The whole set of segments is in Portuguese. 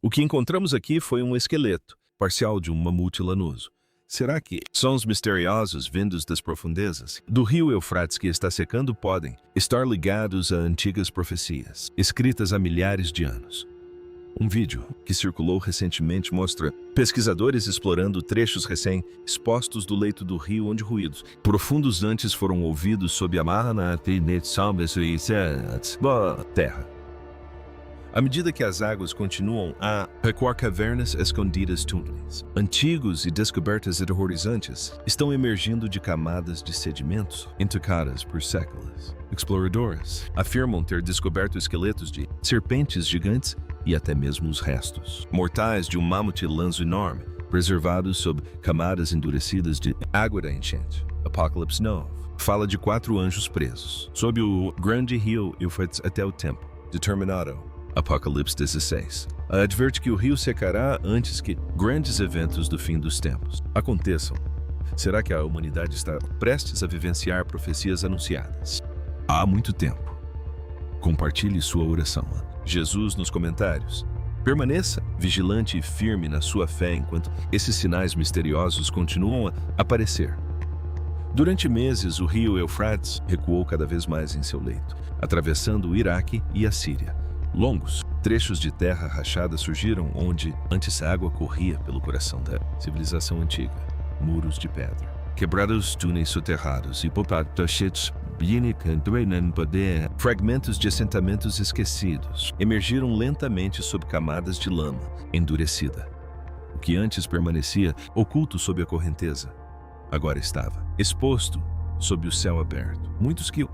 O que encontramos aqui foi um esqueleto parcial de um mamute lanoso. Será que sons misteriosos vindos das profundezas do rio Eufrates que está secando podem estar ligados a antigas profecias, escritas há milhares de anos? Um vídeo que circulou recentemente mostra pesquisadores explorando trechos recém-expostos do leito do rio onde ruídos profundos antes foram ouvidos sob a marra na terra. À medida que as águas continuam a recuar, cavernas escondidas, túneis antigos e descobertas aterrorizantes estão emergindo de camadas de sedimentos intocadas por séculos. Exploradores afirmam ter descoberto esqueletos de serpentes gigantes e até mesmo os restos mortais de um mamute lanzo enorme, preservados sob camadas endurecidas de água da enchente. Apocalipse Now fala de 4 anjos presos sob o grande rio Eufrates até o tempo determinado. Apocalipse 16 adverte que o rio secará antes que grandes eventos do fim dos tempos aconteçam. Será que a humanidade está prestes a vivenciar profecias anunciadas há muito tempo? Compartilhe sua oração. Jesus nos comentários. Permaneça vigilante e firme na sua fé enquanto esses sinais misteriosos continuam a aparecer. Durante meses, o rio Eufrates recuou cada vez mais em seu leito, atravessando o Iraque e a Síria. Longos trechos de terra rachada surgiram onde antes a água corria pelo coração da civilização antiga. Muros de pedra, quebrados túneis soterrados e fragmentos de assentamentos esquecidos emergiram lentamente sob camadas de lama endurecida. O que antes permanecia oculto sob a correnteza, agora estava exposto sob o céu aberto. Muitos que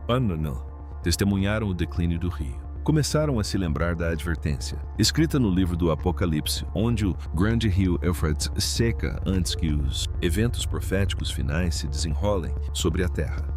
testemunharam o declínio do rio começaram a se lembrar da advertência escrita no livro do Apocalipse, onde o grande rio Eufrates seca antes que os eventos proféticos finais se desenrolem sobre a terra.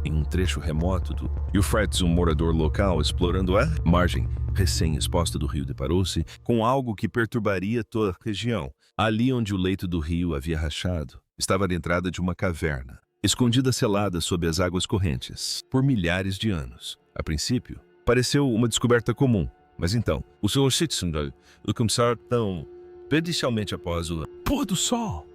Em um trecho remoto do Eufrates, um morador local explorando a margem recém-exposta do rio deparou-se com algo que perturbaria toda a região. Ali onde o leito do rio havia rachado, estava a entrada de uma caverna, escondida selada sob as águas correntes por milhares de anos. A princípio, pareceu uma descoberta comum, mas então, o Sr. Citizen começaram pericialmente após o pôr do sol.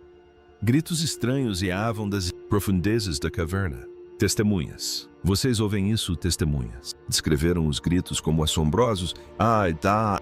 Gritos estranhos eavam das profundezas da caverna. Testemunhas. Vocês ouvem isso, testemunhas? Descreveram os gritos como assombrosos,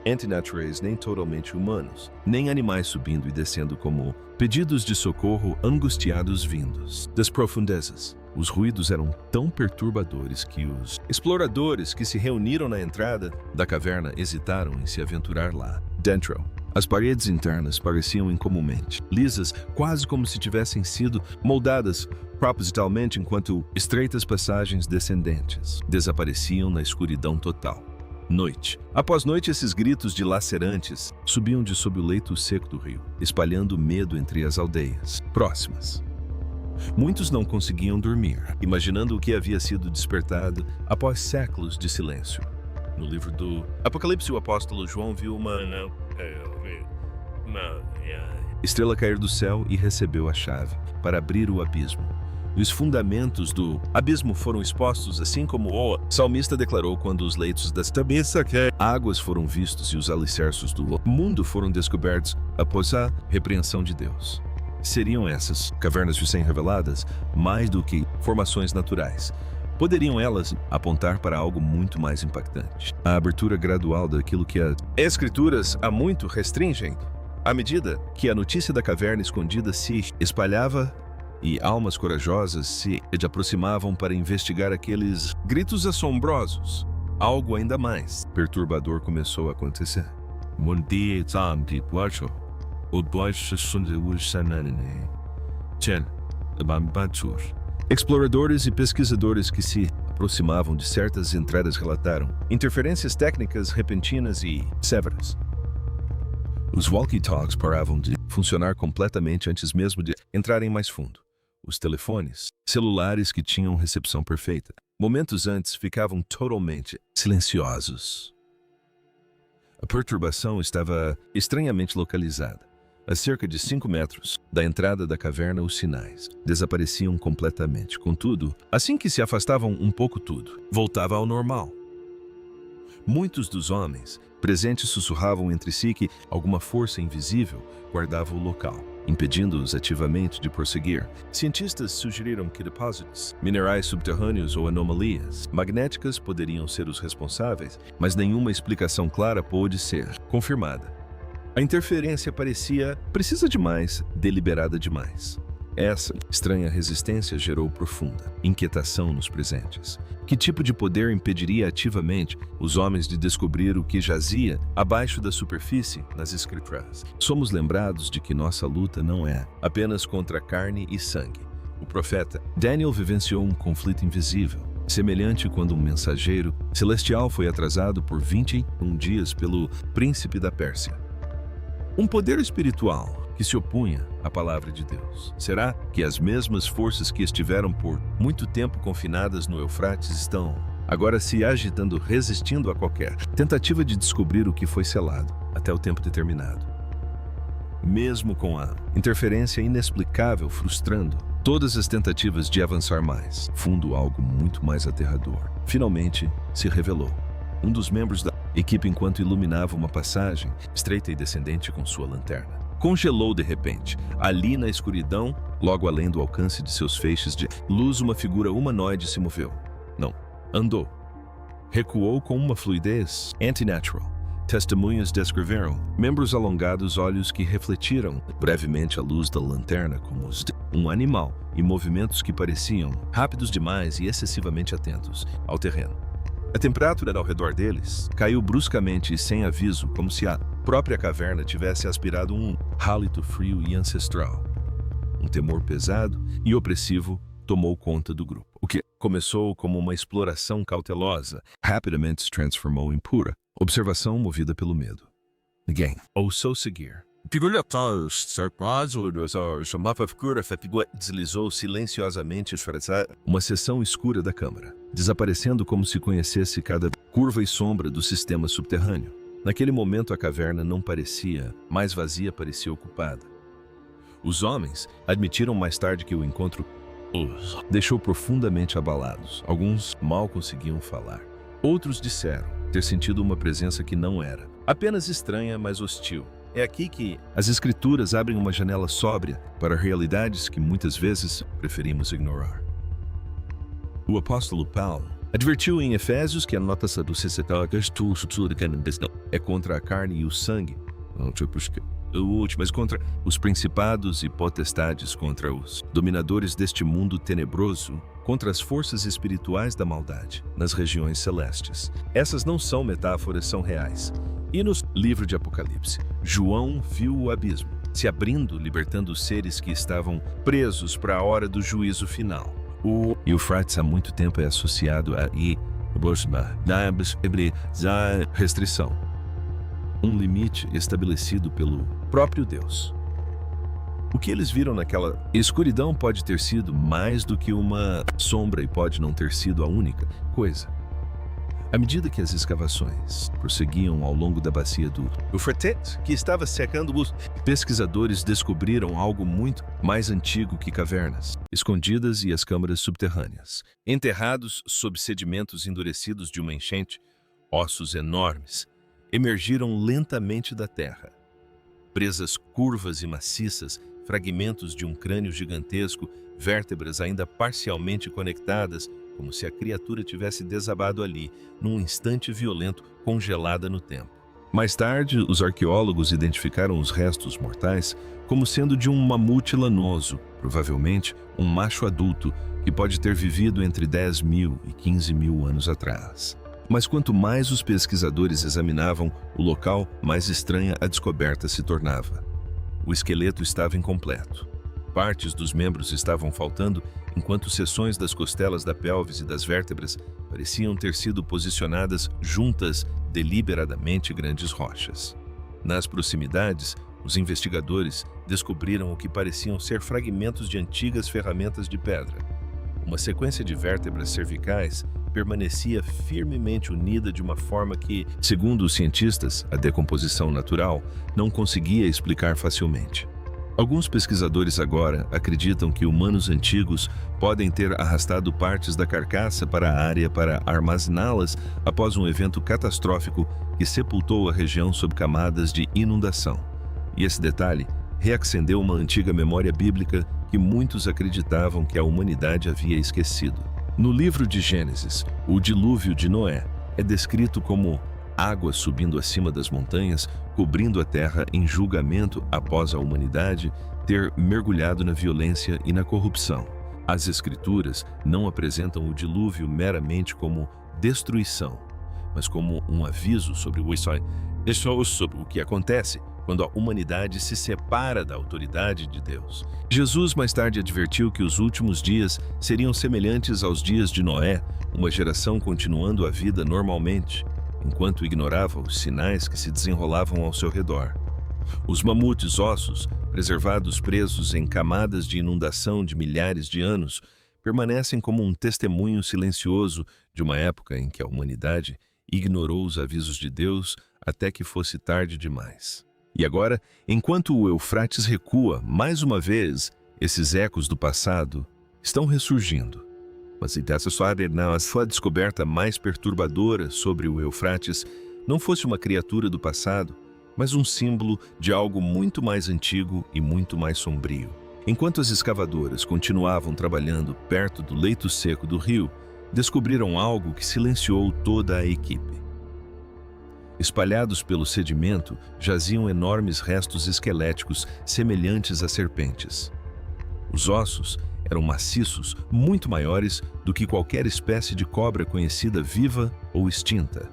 antinaturais, nem totalmente humanos, nem animais subindo e descendo como pedidos de socorro angustiados vindos das profundezas. Os ruídos eram tão perturbadores que os exploradores que se reuniram na entrada da caverna hesitaram em se aventurar lá. Dentro, as paredes internas pareciam incomumente lisas, quase como se tivessem sido moldadas propositalmente, enquanto estreitas passagens descendentes desapareciam na escuridão total. Noite após noite, esses gritos dilacerantes subiam de sob o leito seco do rio, espalhando medo entre as aldeias próximas. Muitos não conseguiam dormir, imaginando o que havia sido despertado após séculos de silêncio. No livro do Apocalipse, o apóstolo João viu uma estrela cair do céu e recebeu a chave para abrir o abismo. Os fundamentos do abismo foram expostos, assim como o salmista declarou quando os leitos das águas foram vistos e os alicerces do mundo foram descobertos após a repreensão de Deus. Seriam essas cavernas recém-reveladas mais do que formações naturais? Poderiam elas apontar para algo muito mais impactante? A abertura gradual daquilo que as Escrituras há muito restringem. À medida que a notícia da caverna escondida se espalhava e almas corajosas se aproximavam para investigar aqueles gritos assombrosos, algo ainda mais perturbador começou a acontecer. Exploradores e pesquisadores que se aproximavam de certas entradas relataram interferências técnicas repentinas e severas. Os walkie-talkies paravam de funcionar completamente antes mesmo de entrarem mais fundo. Os telefones celulares que tinham recepção perfeita, momentos antes, ficavam totalmente silenciosos. A perturbação estava estranhamente localizada. A cerca de 5 metros da entrada da caverna, os sinais desapareciam completamente. Contudo, assim que se afastavam um pouco, tudo voltava ao normal. Muitos dos homens Presentes sussurravam entre si que alguma força invisível guardava o local, impedindo-os ativamente de prosseguir. Cientistas sugeriram que depósitos, minerais subterrâneos ou anomalias magnéticas poderiam ser os responsáveis, mas nenhuma explicação clara pôde ser confirmada. A interferência parecia precisa demais, deliberada demais. Essa estranha resistência gerou profunda inquietação nos presentes. Que tipo de poder impediria ativamente os homens de descobrir o que jazia abaixo da superfície nas escrituras? Somos lembrados de que nossa luta não é apenas contra carne e sangue. O profeta Daniel vivenciou um conflito invisível, semelhante quando um mensageiro celestial foi atrasado por 21 dias pelo príncipe da Pérsia. Um poder espiritual que se opunha à palavra de Deus. Será que as mesmas forças que estiveram por muito tempo confinadas no Eufrates estão agora se agitando, resistindo a qualquer tentativa de descobrir o que foi selado até o tempo determinado? Mesmo com a interferência inexplicável frustrando todas as tentativas de avançar mais, fundo algo muito mais aterrador finalmente se revelou. Um dos membros da equipe, enquanto iluminava uma passagem estreita e descendente com sua lanterna, congelou de repente. Ali na escuridão, logo além do alcance de seus feixes de luz, uma figura humanoide se moveu. Não, andou. Recuou com uma fluidez antinatural. Testemunhas descreveram membros alongados, olhos que refletiram brevemente a luz da lanterna como os de um animal, e movimentos que pareciam rápidos demais e excessivamente atentos ao terreno. A temperatura ao redor deles caiu bruscamente e sem aviso, como se a própria caverna tivesse aspirado um hálito frio e ancestral. Um temor pesado e opressivo tomou conta do grupo. O que começou como uma exploração cautelosa rapidamente se transformou em pura observação movida pelo medo. Ninguém ousou seguir. Deslizou silenciosamente uma seção escura da câmara, desaparecendo como se conhecesse cada curva e sombra do sistema subterrâneo. Naquele momento a caverna não parecia mais vazia, parecia ocupada. Os homens admitiram mais tarde que o encontro os deixou profundamente abalados. Alguns mal conseguiam falar. Outros disseram ter sentido uma presença que não era apenas estranha, mas hostil. É aqui que as escrituras abrem uma janela sóbria para realidades que muitas vezes preferimos ignorar. O apóstolo Paulo advertiu em Efésios que a notação do é contra a carne e o sangue, mas contra os principados e potestades, contra os dominadores deste mundo tenebroso, contra as forças espirituais da maldade nas regiões celestes. Essas não são metáforas, são reais. E no livro de Apocalipse, João viu o abismo se abrindo, libertando os seres que estavam presos para a hora do juízo final. O Eufrates há muito tempo é associado a restrição, um limite estabelecido pelo próprio Deus. O que eles viram naquela escuridão pode ter sido mais do que uma sombra e pode não ter sido a única coisa. À medida que as escavações prosseguiam ao longo da bacia do Eufrates, que estava secando, os pesquisadores descobriram algo muito mais antigo que cavernas escondidas e as câmaras subterrâneas. Enterrados sob sedimentos endurecidos de uma enchente, ossos enormes emergiram lentamente da terra. Presas curvas e maciças, fragmentos de um crânio gigantesco, vértebras ainda parcialmente conectadas, como se a criatura tivesse desabado ali, num instante violento, congelada no tempo. Mais tarde, os arqueólogos identificaram os restos mortais como sendo de um mamute lanoso, provavelmente um macho adulto, que pode ter vivido entre 10.000 e 15.000 anos atrás. Mas quanto mais os pesquisadores examinavam o local, mais estranha a descoberta se tornava. O esqueleto estava incompleto. Partes dos membros estavam faltando, enquanto seções das costelas da pelvis e das vértebras pareciam ter sido posicionadas juntas deliberadamente grandes rochas. Nas proximidades, os investigadores descobriram o que pareciam ser fragmentos de antigas ferramentas de pedra. Uma sequência de vértebras cervicais permanecia firmemente unida de uma forma que, segundo os cientistas, a decomposição natural não conseguia explicar facilmente. Alguns pesquisadores agora acreditam que humanos antigos podem ter arrastado partes da carcaça para a área para armazená-las após um evento catastrófico que sepultou a região sob camadas de inundação. E esse detalhe reacendeu uma antiga memória bíblica que muitos acreditavam que a humanidade havia esquecido. No livro de Gênesis, o dilúvio de Noé é descrito como água subindo acima das montanhas, cobrindo a terra em julgamento após a humanidade ter mergulhado na violência e na corrupção. As Escrituras não apresentam o dilúvio meramente como destruição, mas como um aviso sobre o que acontece quando a humanidade se separa da autoridade de Deus. Jesus mais tarde advertiu que os últimos dias seriam semelhantes aos dias de Noé, uma geração continuando a vida normalmente, enquanto ignorava os sinais que se desenrolavam ao seu redor. Os mamutes ossos, preservados presos em camadas de inundação de milhares de anos, permanecem como um testemunho silencioso de uma época em que a humanidade ignorou os avisos de Deus até que fosse tarde demais. E agora, enquanto o Eufrates recua mais uma vez, esses ecos do passado estão ressurgindo. Mas se a descoberta mais perturbadora sobre o Eufrates não fosse uma criatura do passado, mas um símbolo de algo muito mais antigo e muito mais sombrio. Enquanto as escavadoras continuavam trabalhando perto do leito seco do rio, descobriram algo que silenciou toda a equipe. Espalhados pelo sedimento, jaziam enormes restos esqueléticos semelhantes a serpentes. Os ossos eram maciços, muito maiores do que qualquer espécie de cobra conhecida viva ou extinta.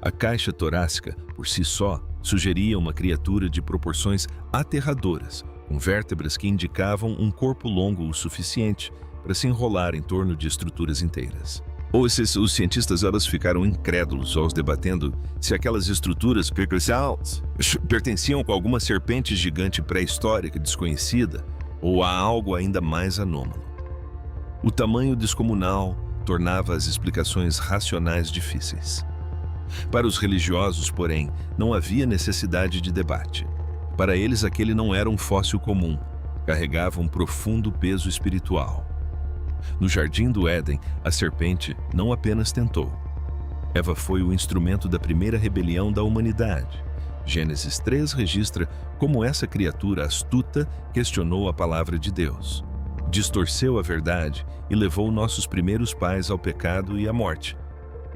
A caixa torácica, por si só, sugeria uma criatura de proporções aterradoras, com vértebras que indicavam um corpo longo o suficiente para se enrolar em torno de estruturas inteiras. Os cientistas ficaram incrédulos ao debatendo se aquelas estruturas pertenciam a alguma serpente gigante pré-histórica desconhecida ou a algo ainda mais anômalo. O tamanho descomunal tornava as explicações racionais difíceis. Para os religiosos, porém, não havia necessidade de debate. Para eles, aquele não era um fóssil comum, carregava um profundo peso espiritual. No jardim do Éden, a serpente não apenas tentou. Eva foi o instrumento da primeira rebelião da humanidade. Gênesis 3 registra como essa criatura astuta questionou a palavra de Deus, distorceu a verdade e levou nossos primeiros pais ao pecado e à morte.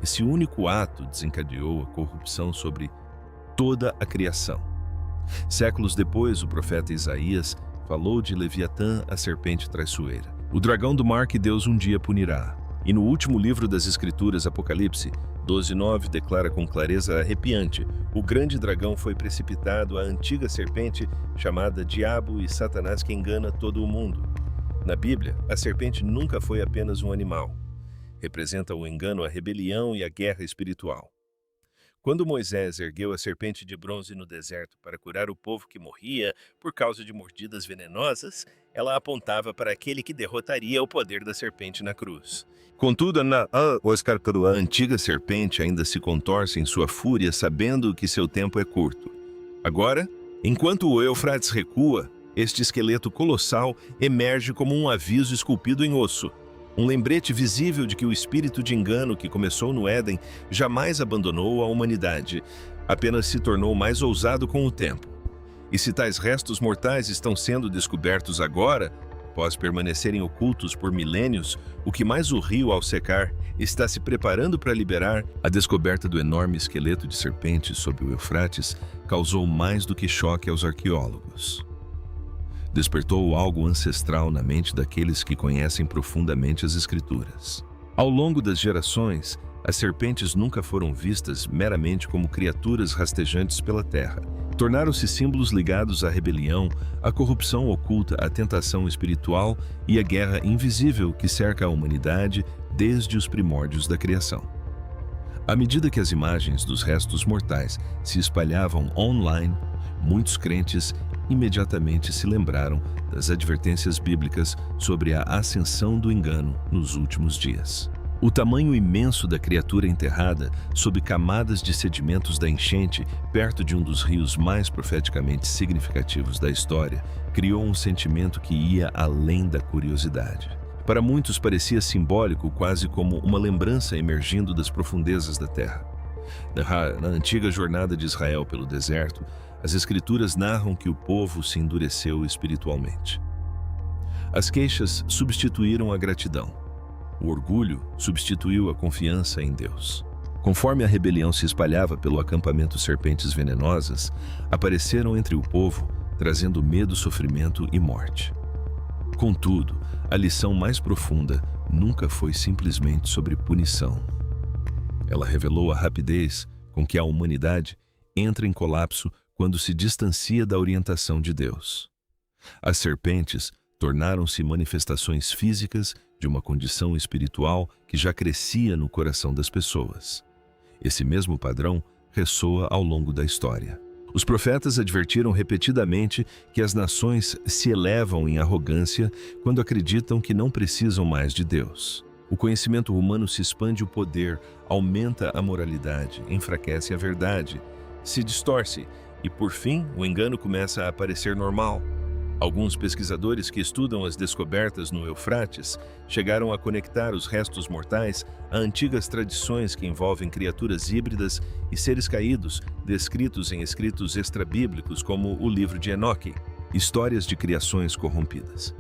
Esse único ato desencadeou a corrupção sobre toda a criação. Séculos depois, o profeta Isaías falou de Leviatã, a serpente traiçoeira, o dragão do mar que Deus um dia punirá. E no último livro das Escrituras, Apocalipse 12:9, declara com clareza arrepiante: o grande dragão foi precipitado, a antiga serpente chamada Diabo e Satanás, que engana todo o mundo. Na Bíblia, a serpente nunca foi apenas um animal. Representa o engano, a rebelião e a guerra espiritual. Quando Moisés ergueu a serpente de bronze no deserto para curar o povo que morria por causa de mordidas venenosas, ela apontava para aquele que derrotaria o poder da serpente na cruz. Contudo, a antiga serpente ainda se contorce em sua fúria, sabendo que seu tempo é curto. Agora, enquanto o Eufrates recua, este esqueleto colossal emerge como um aviso esculpido em osso. Um lembrete visível de que o espírito de engano que começou no Éden jamais abandonou a humanidade, apenas se tornou mais ousado com o tempo. E se tais restos mortais estão sendo descobertos agora, após permanecerem ocultos por milênios, o que mais o rio, ao secar, está se preparando para liberar, a descoberta do enorme esqueleto de serpente sob o Eufrates causou mais do que choque aos arqueólogos. Despertou algo ancestral na mente daqueles que conhecem profundamente as Escrituras. Ao longo das gerações, as serpentes nunca foram vistas meramente como criaturas rastejantes pela terra. Tornaram-se símbolos ligados à rebelião, à corrupção oculta, à tentação espiritual e à guerra invisível que cerca a humanidade desde os primórdios da criação. À medida que as imagens dos restos mortais se espalhavam online, muitos crentes imediatamente se lembraram das advertências bíblicas sobre a ascensão do engano nos últimos dias. O tamanho imenso da criatura enterrada sob camadas de sedimentos da enchente, perto de um dos rios mais profeticamente significativos da história, criou um sentimento que ia além da curiosidade. Para muitos parecia simbólico, quase como uma lembrança emergindo das profundezas da terra. Na antiga jornada de Israel pelo deserto, as Escrituras narram que o povo se endureceu espiritualmente. As queixas substituíram a gratidão. O orgulho substituiu a confiança em Deus. Conforme a rebelião se espalhava pelo acampamento, serpentes venenosas apareceram entre o povo, trazendo medo, sofrimento e morte. Contudo, a lição mais profunda nunca foi simplesmente sobre punição. Ela revelou a rapidez com que a humanidade entra em colapso quando se distancia da orientação de Deus. As serpentes tornaram-se manifestações físicas de uma condição espiritual que já crescia no coração das pessoas. Esse mesmo padrão ressoa ao longo da história. Os profetas advertiram repetidamente que as nações se elevam em arrogância quando acreditam que não precisam mais de Deus. O conhecimento humano se expande o poder, aumenta a moralidade, enfraquece a verdade, se distorce e, por fim, o engano começa a parecer normal. Alguns pesquisadores que estudam as descobertas no Eufrates chegaram a conectar os restos mortais a antigas tradições que envolvem criaturas híbridas e seres caídos, descritos em escritos extrabíblicos como o livro de Enoque, histórias de criações corrompidas.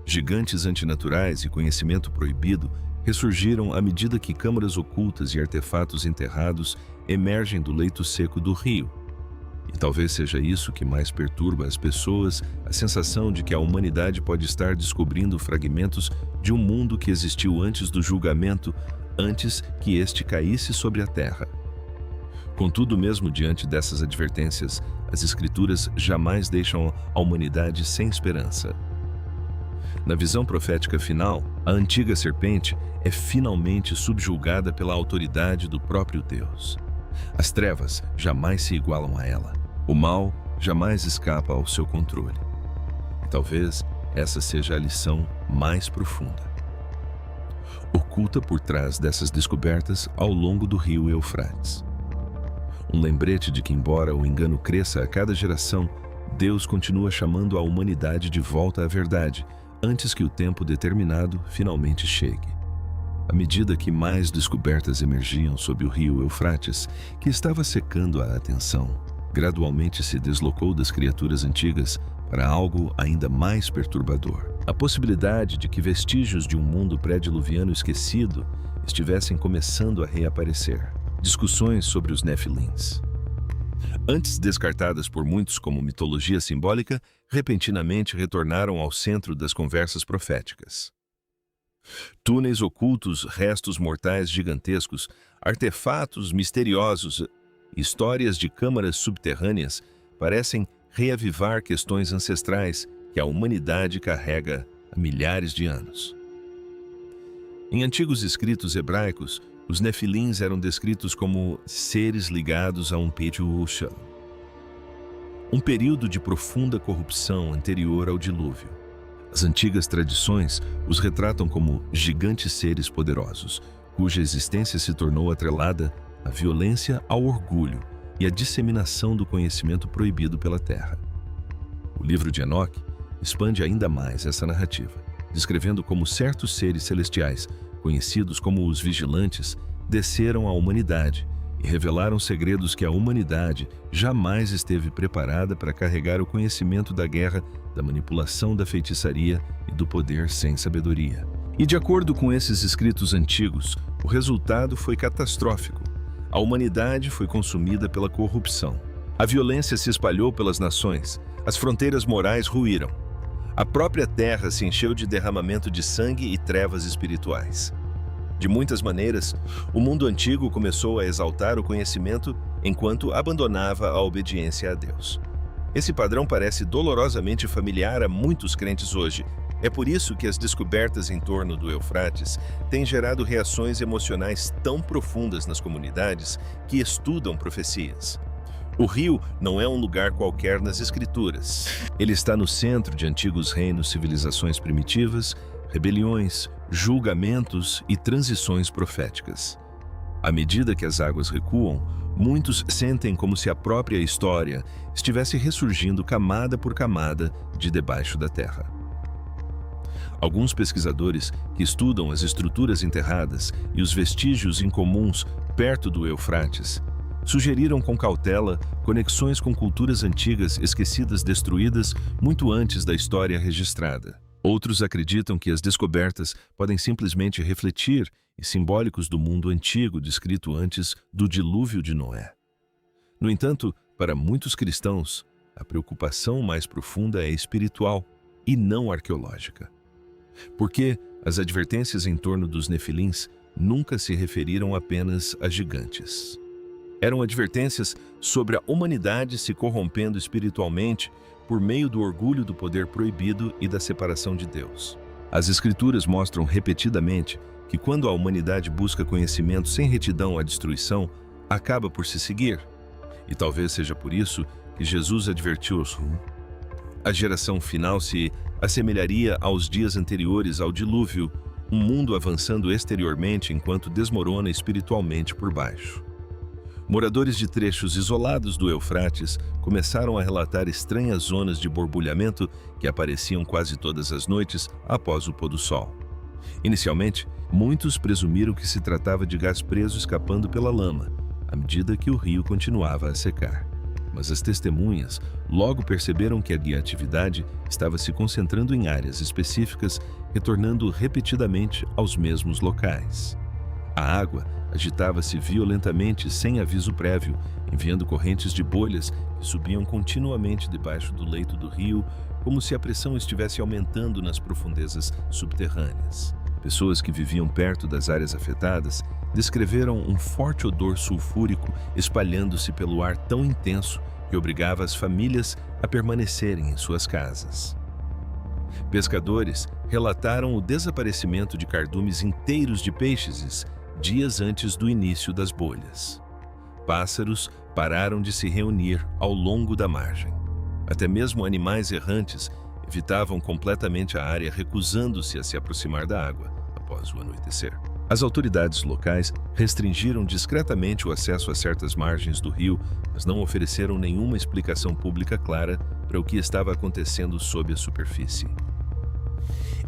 Gigantes antinaturais e conhecimento proibido ressurgiram à medida que câmaras ocultas e artefatos enterrados emergem do leito seco do rio. E talvez seja isso que mais perturba as pessoas, a sensação de que a humanidade pode estar descobrindo fragmentos de um mundo que existiu antes do julgamento, antes que este caísse sobre a terra. Contudo, mesmo diante dessas advertências, as Escrituras jamais deixam a humanidade sem esperança. Na visão profética final, a antiga serpente é finalmente subjugada pela autoridade do próprio Deus. As trevas jamais se igualam a ela. O mal jamais escapa ao seu controle. E talvez essa seja a lição mais profunda, oculta por trás dessas descobertas ao longo do rio Eufrates. Um lembrete de que, embora o engano cresça a cada geração, Deus continua chamando a humanidade de volta à verdade, antes que o tempo determinado finalmente chegue. À medida que mais descobertas emergiam sob o rio Eufrates, que estava secando a atenção, gradualmente se deslocou das criaturas antigas para algo ainda mais perturbador. A possibilidade de que vestígios de um mundo pré-diluviano esquecido estivessem começando a reaparecer. Discussões sobre os Nefilins. Antes descartadas por muitos como mitologia simbólica, repentinamente retornaram ao centro das conversas proféticas. Túneis ocultos, restos mortais gigantescos, artefatos misteriosos, histórias de câmaras subterrâneas parecem reavivar questões ancestrais que a humanidade carrega há milhares de anos. Em antigos escritos hebraicos, os Nefilins eram descritos como seres ligados a um Peitu-Ushal, um período de profunda corrupção anterior ao dilúvio. As antigas tradições os retratam como gigantes seres poderosos, cuja existência se tornou atrelada à violência, ao orgulho e à disseminação do conhecimento proibido pela terra. O livro de Enoque expande ainda mais essa narrativa, descrevendo como certos seres celestiais, conhecidos como os vigilantes, desceram à humanidade e revelaram segredos que a humanidade jamais esteve preparada para carregar: o conhecimento da guerra, da manipulação, da feitiçaria e do poder sem sabedoria. E de acordo com esses escritos antigos, o resultado foi catastrófico. A humanidade foi consumida pela corrupção. A violência se espalhou pelas nações, as fronteiras morais ruíram. A própria terra se encheu de derramamento de sangue e trevas espirituais. De muitas maneiras, o mundo antigo começou a exaltar o conhecimento enquanto abandonava a obediência a Deus. Esse padrão parece dolorosamente familiar a muitos crentes hoje. É por isso que as descobertas em torno do Eufrates têm gerado reações emocionais tão profundas nas comunidades que estudam profecias. O rio não é um lugar qualquer nas Escrituras. Ele está no centro de antigos reinos, civilizações primitivas, rebeliões, julgamentos e transições proféticas. À medida que as águas recuam, muitos sentem como se a própria história estivesse ressurgindo camada por camada de debaixo da terra. Alguns pesquisadores que estudam as estruturas enterradas e os vestígios incomuns perto do Eufrates sugeriram com cautela conexões com culturas antigas esquecidas, destruídas muito antes da história registrada. Outros acreditam que as descobertas podem simplesmente refletir e simbólicos do mundo antigo descrito antes do dilúvio de Noé. No entanto, para muitos cristãos, a preocupação mais profunda é espiritual e não arqueológica. Porque as advertências em torno dos nefilins nunca se referiram apenas a gigantes. Eram advertências sobre a humanidade se corrompendo espiritualmente por meio do orgulho do poder proibido e da separação de Deus. As Escrituras mostram repetidamente que quando a humanidade busca conhecimento sem retidão, a destruição acaba por se seguir. E talvez seja por isso que Jesus advertiu a geração final se assemelharia aos dias anteriores ao dilúvio, um mundo avançando exteriormente enquanto desmorona espiritualmente por baixo. Moradores de trechos isolados do Eufrates começaram a relatar estranhas zonas de borbulhamento que apareciam quase todas as noites após o pôr do sol. Inicialmente, muitos presumiram que se tratava de gás preso escapando pela lama, à medida que o rio continuava a secar. Mas as testemunhas logo perceberam que a atividade estava se concentrando em áreas específicas, retornando repetidamente aos mesmos locais. A água agitava-se violentamente sem aviso prévio, enviando correntes de bolhas que subiam continuamente debaixo do leito do rio, como se a pressão estivesse aumentando nas profundezas subterrâneas. Pessoas que viviam perto das áreas afetadas descreveram um forte odor sulfúrico espalhando-se pelo ar tão intenso que obrigava as famílias a permanecerem em suas casas. Pescadores relataram o desaparecimento de cardumes inteiros de peixes dias antes do início das bolhas. Pássaros pararam de se reunir ao longo da margem. Até mesmo animais errantes evitavam completamente a área, recusando-se a se aproximar da água após o anoitecer. As autoridades locais restringiram discretamente o acesso a certas margens do rio, mas não ofereceram nenhuma explicação pública clara para o que estava acontecendo sob a superfície.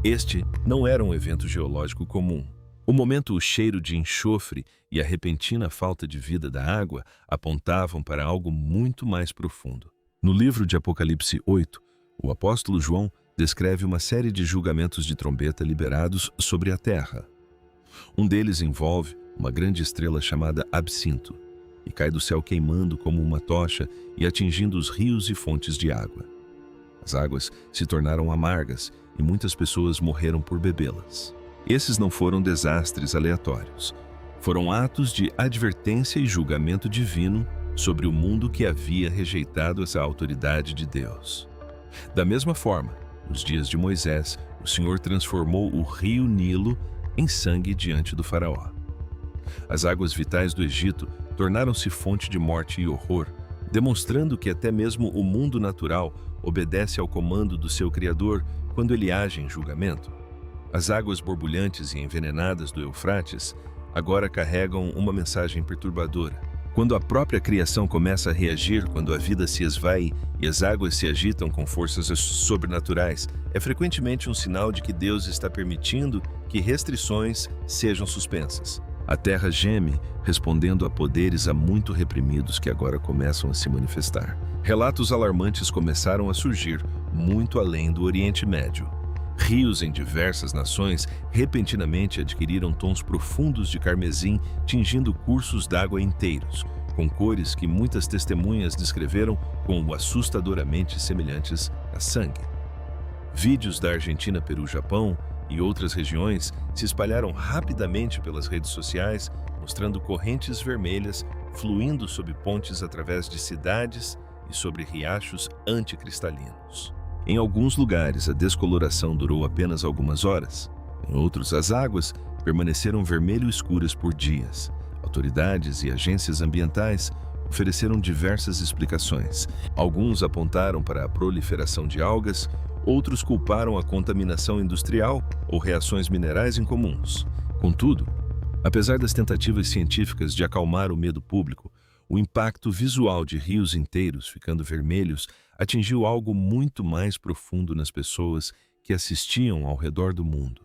Este não era um evento geológico comum. O momento, o cheiro de enxofre e a repentina falta de vida da água apontavam para algo muito mais profundo. No livro de Apocalipse 8, o apóstolo João descreve uma série de julgamentos de trombeta liberados sobre a terra. Um deles envolve uma grande estrela chamada Absinto, e cai do céu queimando como uma tocha e atingindo os rios e fontes de água. As águas se tornaram amargas e muitas pessoas morreram por bebê-las. Esses não foram desastres aleatórios. Foram atos de advertência e julgamento divino sobre o mundo que havia rejeitado essa autoridade de Deus. Da mesma forma, nos dias de Moisés, o Senhor transformou o rio Nilo em sangue diante do faraó. As águas vitais do Egito tornaram-se fonte de morte e horror, demonstrando que até mesmo o mundo natural obedece ao comando do seu Criador quando ele age em julgamento. As águas borbulhantes e envenenadas do Eufrates agora carregam uma mensagem perturbadora. Quando a própria criação começa a reagir, quando a vida se esvai e as águas se agitam com forças sobrenaturais, é frequentemente um sinal de que Deus está permitindo que restrições sejam suspensas. A terra geme, respondendo a poderes há muito reprimidos que agora começam a se manifestar. Relatos alarmantes começaram a surgir muito além do Oriente Médio. Rios em diversas nações repentinamente adquiriram tons profundos de carmesim, tingindo cursos d'água inteiros, com cores que muitas testemunhas descreveram como assustadoramente semelhantes a sangue. Vídeos da Argentina, Peru, Japão e outras regiões se espalharam rapidamente pelas redes sociais, mostrando correntes vermelhas fluindo sob pontes através de cidades e sobre riachos anticristalinos. Em alguns lugares, a descoloração durou apenas algumas horas. Em outros, as águas permaneceram vermelho escuras por dias. Autoridades e agências ambientais ofereceram diversas explicações. Alguns apontaram para a proliferação de algas, Outros culparam a contaminação industrial ou reações minerais incomuns. Contudo, apesar das tentativas científicas de acalmar o medo público, o impacto visual de rios inteiros ficando vermelhos atingiu algo muito mais profundo nas pessoas que assistiam ao redor do mundo.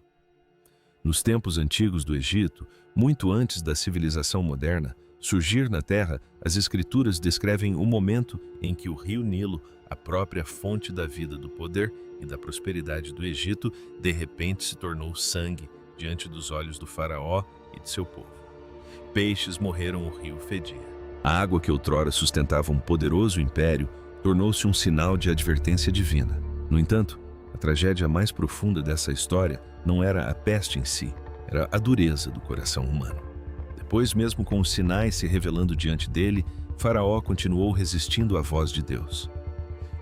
Nos tempos antigos do Egito, muito antes da civilização moderna surgir na Terra, as Escrituras descrevem o momento em que o rio Nilo, a própria fonte da vida, do poder e da prosperidade do Egito, de repente se tornou sangue diante dos olhos do faraó e de seu povo. Peixes morreram, o rio fedia. A água que outrora sustentava um poderoso império tornou-se um sinal de advertência divina. No entanto, a tragédia mais profunda dessa história não era a peste em si, era a dureza do coração humano. Depois, mesmo com os sinais se revelando diante dele, Faraó continuou resistindo à voz de Deus.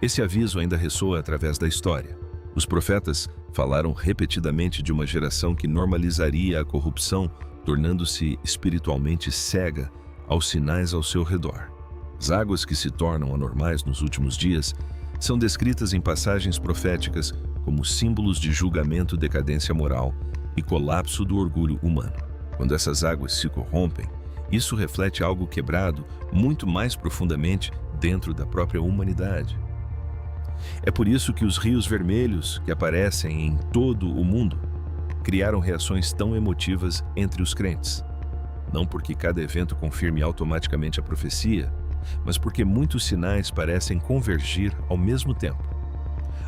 Esse aviso ainda ressoa através da história. Os profetas falaram repetidamente de uma geração que normalizaria a corrupção, tornando-se espiritualmente cega aos sinais ao seu redor. As águas que se tornam anormais nos últimos dias são descritas em passagens proféticas como símbolos de julgamento, decadência moral e colapso do orgulho humano. Quando essas águas se corrompem, isso reflete algo quebrado muito mais profundamente dentro da própria humanidade. É por isso que os rios vermelhos, que aparecem em todo o mundo, criaram reações tão emotivas entre os crentes. Não porque cada evento confirme automaticamente a profecia, mas porque muitos sinais parecem convergir ao mesmo tempo.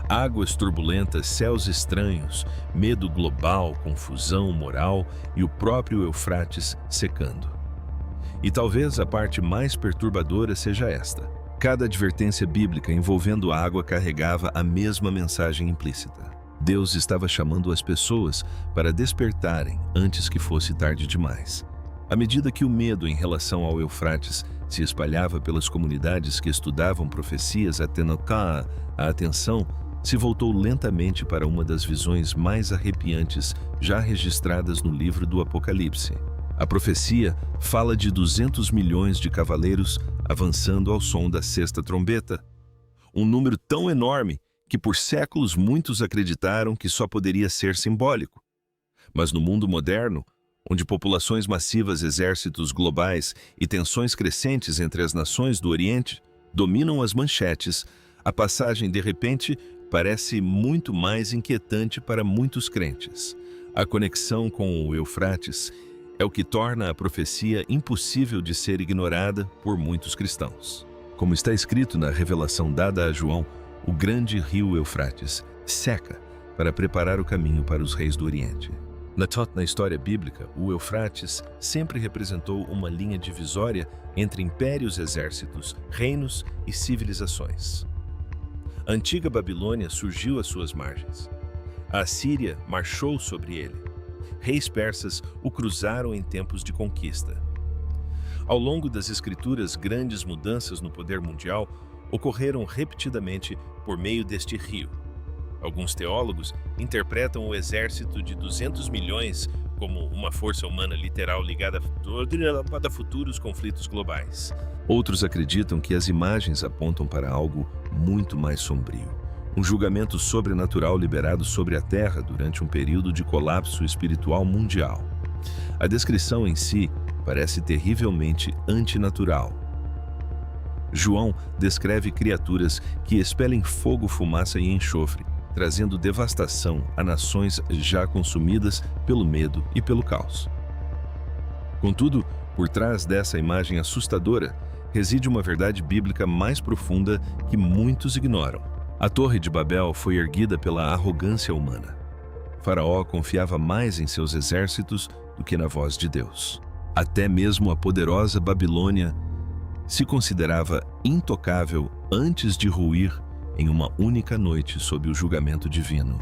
Águas turbulentas, céus estranhos, medo global, confusão moral e o próprio Eufrates secando. E talvez a parte mais perturbadora seja esta: cada advertência bíblica envolvendo a água carregava a mesma mensagem implícita. Deus estava chamando as pessoas para despertarem antes que fosse tarde demais. À medida que o medo em relação ao Eufrates se espalhava pelas comunidades que estudavam profecias, a atenção se voltou lentamente para uma das visões mais arrepiantes já registradas no livro do Apocalipse. A profecia fala de 200 milhões de cavaleiros avançando ao som da sexta trombeta. Um número tão enorme que por séculos muitos acreditaram que só poderia ser simbólico. Mas no mundo moderno, onde populações massivas, exércitos globais e tensões crescentes entre as nações do Oriente dominam as manchetes, a passagem, de repente, parece muito mais inquietante para muitos crentes. A conexão com o Eufrates é o que torna a profecia impossível de ser ignorada por muitos cristãos. Como está escrito na revelação dada a João, o grande rio Eufrates seca para preparar o caminho para os reis do Oriente. Na história bíblica, o Eufrates sempre representou uma linha divisória entre impérios, exércitos, reinos e civilizações. A antiga Babilônia surgiu às suas margens. A Assíria marchou sobre ele. Reis persas o cruzaram em tempos de conquista. Ao longo das escrituras, grandes mudanças no poder mundial ocorreram repetidamente por meio deste rio. Alguns teólogos interpretam o exército de 200 milhões como uma força humana literal ligada a futuros conflitos globais. Outros acreditam que as imagens apontam para algo muito mais sombrio, um julgamento sobrenatural liberado sobre a Terra durante um período de colapso espiritual mundial. A descrição em si parece terrivelmente antinatural. João descreve criaturas que expelem fogo, fumaça e enxofre, trazendo devastação a nações já consumidas pelo medo e pelo caos. Contudo, por trás dessa imagem assustadora, reside uma verdade bíblica mais profunda que muitos ignoram. A Torre de Babel foi erguida pela arrogância humana. Faraó confiava mais em seus exércitos do que na voz de Deus. Até mesmo a poderosa Babilônia se considerava intocável antes de ruir em uma única noite sob o julgamento divino.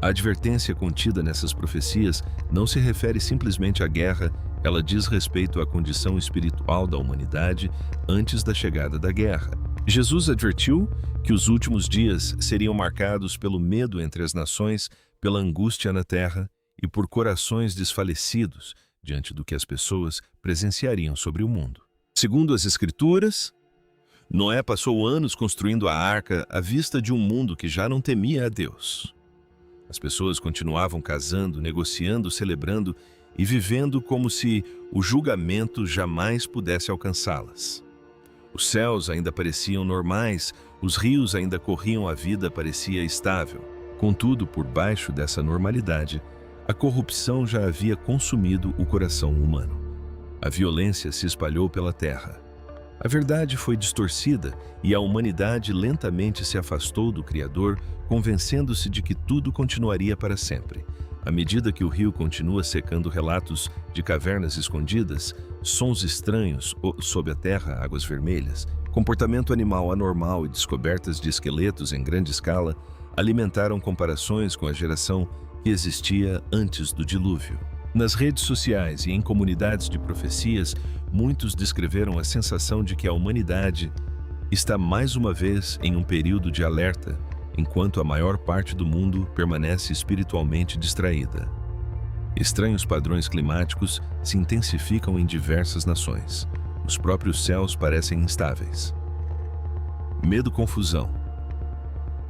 A advertência contida nessas profecias não se refere simplesmente à guerra, ela diz respeito à condição espiritual da humanidade antes da chegada da guerra. Jesus advertiu que os últimos dias seriam marcados pelo medo entre as nações, pela angústia na terra e por corações desfalecidos diante do que as pessoas presenciariam sobre o mundo. Segundo as Escrituras, Noé passou anos construindo a arca à vista de um mundo que já não temia a Deus. As pessoas continuavam casando, negociando, celebrando e vivendo como se o julgamento jamais pudesse alcançá-las. Os céus ainda pareciam normais, os rios ainda corriam, a vida parecia estável. Contudo, por baixo dessa normalidade, a corrupção já havia consumido o coração humano. A violência se espalhou pela terra. A verdade foi distorcida e a humanidade lentamente se afastou do Criador, convencendo-se de que tudo continuaria para sempre. À medida que o rio continua secando relatos de cavernas escondidas, sons estranhos sob a terra, águas vermelhas, comportamento animal anormal e descobertas de esqueletos em grande escala alimentaram comparações com a geração que existia antes do dilúvio. Nas redes sociais e em comunidades de profecias, muitos descreveram a sensação de que a humanidade está mais uma vez em um período de alerta, enquanto a maior parte do mundo permanece espiritualmente distraída. Estranhos padrões climáticos se intensificam em diversas nações. Os próprios céus parecem instáveis. Medo, confusão,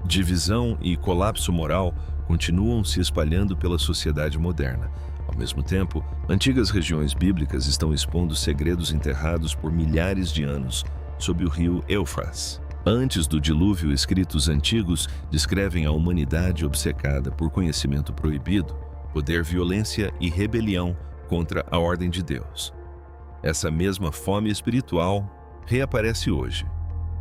divisão e colapso moral continuam se espalhando pela sociedade moderna. Ao mesmo tempo, antigas regiões bíblicas estão expondo segredos enterrados por milhares de anos sob o rio Éufrates. Antes do dilúvio, escritos antigos descrevem a humanidade obcecada por conhecimento proibido, poder, violência e rebelião contra a ordem de Deus. Essa mesma fome espiritual reaparece hoje.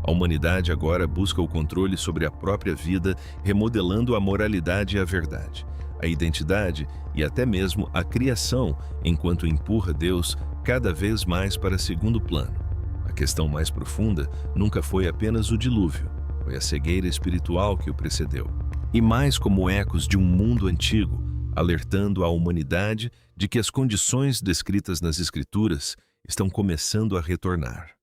A humanidade agora busca o controle sobre a própria vida, remodelando a moralidade e a verdade, a identidade e até mesmo a criação, enquanto empurra Deus cada vez mais para segundo plano. A questão mais profunda nunca foi apenas o dilúvio, foi a cegueira espiritual que o precedeu. E mais como ecos de um mundo antigo, alertando a humanidade de que as condições descritas nas Escrituras estão começando a retornar.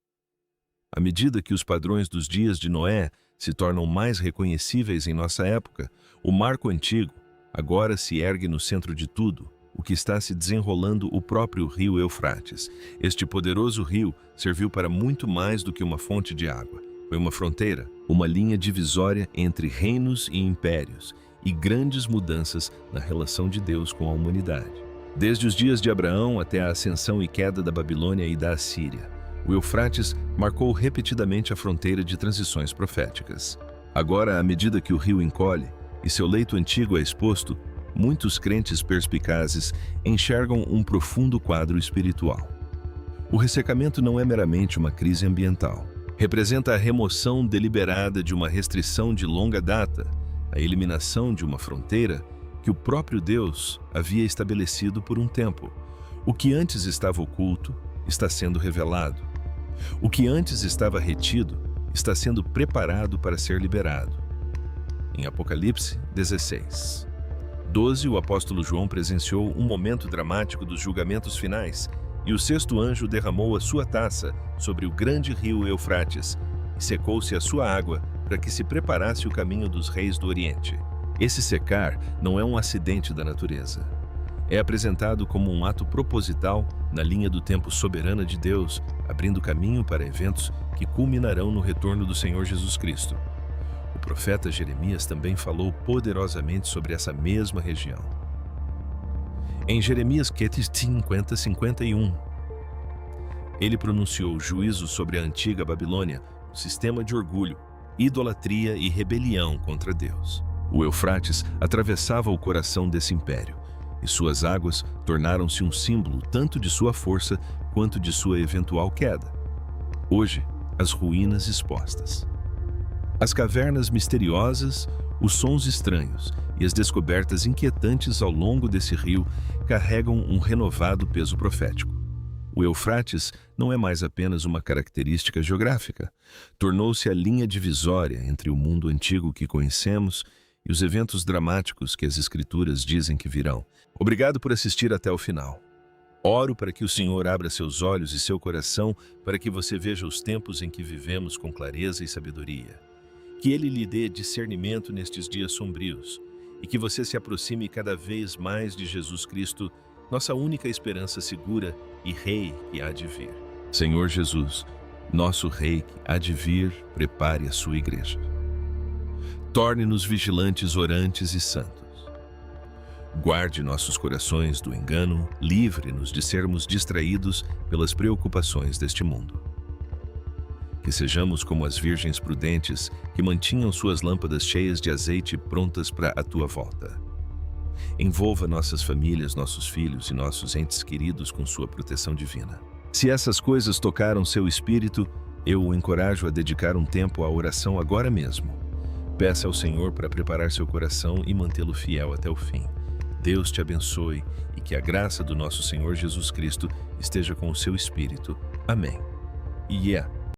À medida que os padrões dos dias de Noé se tornam mais reconhecíveis em nossa época, o marco antigo agora se ergue no centro de tudo, o que está se desenrolando o próprio rio Eufrates. Este poderoso rio serviu para muito mais do que uma fonte de água. Foi uma fronteira, uma linha divisória entre reinos e impérios, e grandes mudanças na relação de Deus com a humanidade. Desde os dias de Abraão até a ascensão e queda da Babilônia e da Assíria, o Eufrates marcou repetidamente a fronteira de transições proféticas. Agora, à medida que o rio encolhe e seu leito antigo é exposto, muitos crentes perspicazes enxergam um profundo quadro espiritual. O ressecamento não é meramente uma crise ambiental. Representa a remoção deliberada de uma restrição de longa data, a eliminação de uma fronteira que o próprio Deus havia estabelecido por um tempo. O que antes estava oculto está sendo revelado. O que antes estava retido está sendo preparado para ser liberado. Em Apocalipse 16, 12, o apóstolo João presenciou um momento dramático dos julgamentos finais, e o sexto anjo derramou a sua taça sobre o grande rio Eufrates, e secou-se a sua água para que se preparasse o caminho dos reis do Oriente. Esse secar não é um acidente da natureza. É apresentado como um ato proposital na linha do tempo soberana de Deus, abrindo caminho para eventos que culminarão no retorno do Senhor Jesus Cristo. O profeta Jeremias também falou poderosamente sobre essa mesma região. Em Jeremias 50:51, ele pronunciou juízo sobre a antiga Babilônia, um sistema de orgulho, idolatria e rebelião contra Deus. O Eufrates atravessava o coração desse império, e suas águas tornaram-se um símbolo tanto de sua força quanto de sua eventual queda. Hoje, as ruínas expostas, as cavernas misteriosas, os sons estranhos e as descobertas inquietantes ao longo desse rio carregam um renovado peso profético. O Eufrates não é mais apenas uma característica geográfica. Tornou-se a linha divisória entre o mundo antigo que conhecemos e os eventos dramáticos que as Escrituras dizem que virão. Obrigado por assistir até o final. Oro para que o Senhor abra seus olhos e seu coração para que você veja os tempos em que vivemos com clareza e sabedoria. Que Ele lhe dê discernimento nestes dias sombrios e que você se aproxime cada vez mais de Jesus Cristo, nossa única esperança segura e Rei que há de vir. Senhor Jesus, Nosso Rei que há de vir, prepare a sua igreja. Torne-nos vigilantes, orantes e santos. Guarde nossos corações do engano, livre-nos de sermos distraídos pelas preocupações deste mundo. Que sejamos como as virgens prudentes que mantinham suas lâmpadas cheias de azeite prontas para a tua volta. Envolva nossas famílias, nossos filhos e nossos entes queridos com sua proteção divina. Se essas coisas tocaram seu espírito, eu o encorajo a dedicar um tempo à oração agora mesmo. Peça ao Senhor para preparar seu coração e mantê-lo fiel até o fim. Deus te abençoe e que a graça do nosso Senhor Jesus Cristo esteja com o seu espírito. Amém.